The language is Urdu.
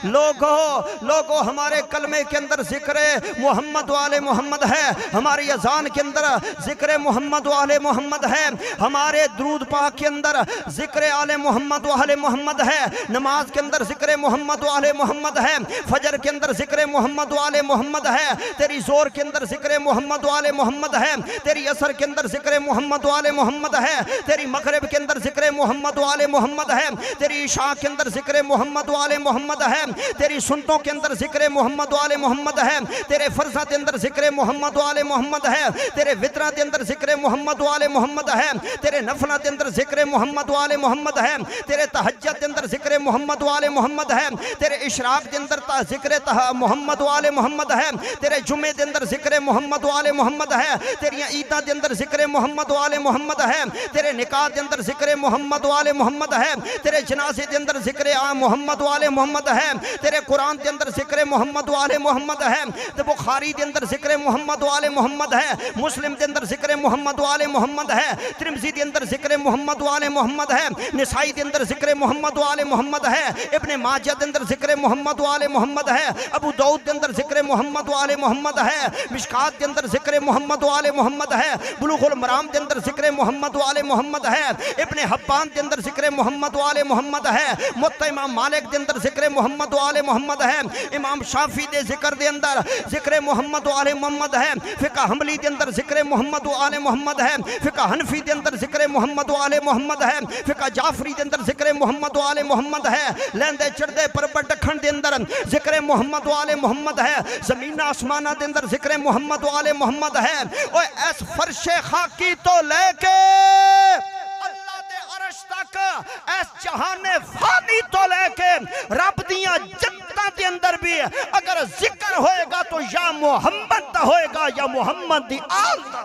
لوگو ہمارے کلمے کے اندر ذکر محمد و آل محمد ہے، ہماری اذان کے اندر ذکر محمد و آل محمد ہے، ہمارے درود پاک کے اندر ذکر آل محمد و آل محمد ہے، نماز کے اندر ذکر محمد و آل محمد ہے، فجر کے اندر ذکر محمد و آل محمد ہے، تیری زور کے اندر ذکر محمد و آل محمد ہے، تیری عصر کے اندر ذکر محمد و آل محمد ہے، تیری مغرب کے اندر ذکر محمد و آل محمد ہے، تیری عشاء کے اندر ذکر محمد و آل محمد ہے، تیری سنتوں کے اندر ذکر محمد و آل محمد ہے، تیرے فرضاں کے اندر ذکر محمد و آل محمد ہے، تیرے وطراں کے اندر ذکر محمد و آل محمد ہے، تیرے نفلاں کے اندر ذکر محمد و آل محمد ہے، تیرے تہجد کے اندر ذکر محمد و آل محمد ہے، تیرے اشراق کے اندر ذکر محمد و آل محمد ہے، تیرے جمعے کے اندر ذکر محمد و آل محمد ہے، تیری عیداں کے اندر ذکر محمد و آل محمد ہے، تیرے نکاح کے اندر ذکر محمد و آل محمد ہے، تیرے جنازے کے اندر ذکر محمد و آل محمد ہے، تیرے قرآن کے اندر ذکر محمد و آل محمد ہے، تے بخاری کے اندر ذکر محمد و آل محمد ہے، مسلم کے اندر ذکر محمد و آل محمد ہے، ترمذی کے اندر ذکر محمد و آل محمد ہے، نسائی کے اندر ذکر محمد و آل محمد ہے، ابن ماجہ کے اندر ذکر محمد و آل محمد ہے، ابو داؤد کے اندر ذکر محمد و آل محمد ہے، مشکات کے اندر ذکر محمد و آل محمد ہے، بلوغ المرام کے اندر ذکر محمد و آل محمد ہے، ابن حبان کے اندر ذکر محمد و آل محمد ہے، موطا امام مالک کے اندر ذکر محمد و آل محمد ہے، امام شافعی دے ذکر دے اندر ذکر محمد و آل محمد ہے، فقہ حنبلی دے اندر ذکر محمد و آل محمد ہے، فقہ حنفی دے اندر ذکر محمد و آل محمد ہے، فقہ جعفری دے اندر ذکر محمد و آل محمد ہے، لیندے چڑھدے پربر ڈکھن دے اندر ذکر محمد و آل محمد ہے، زمین آسمانہ دے اندر ذکر محمد و آل محمد ہے، اوہ ایس فرش خاکی تو لے کے اللہ دے عرش تک، ایس جہان فانی تو لے کے رب دیاں جنتاں دے اندر بھی اگر ذکر ہوئے گا تو یا محمد دا ہوئے گا یا محمد دی آل دا.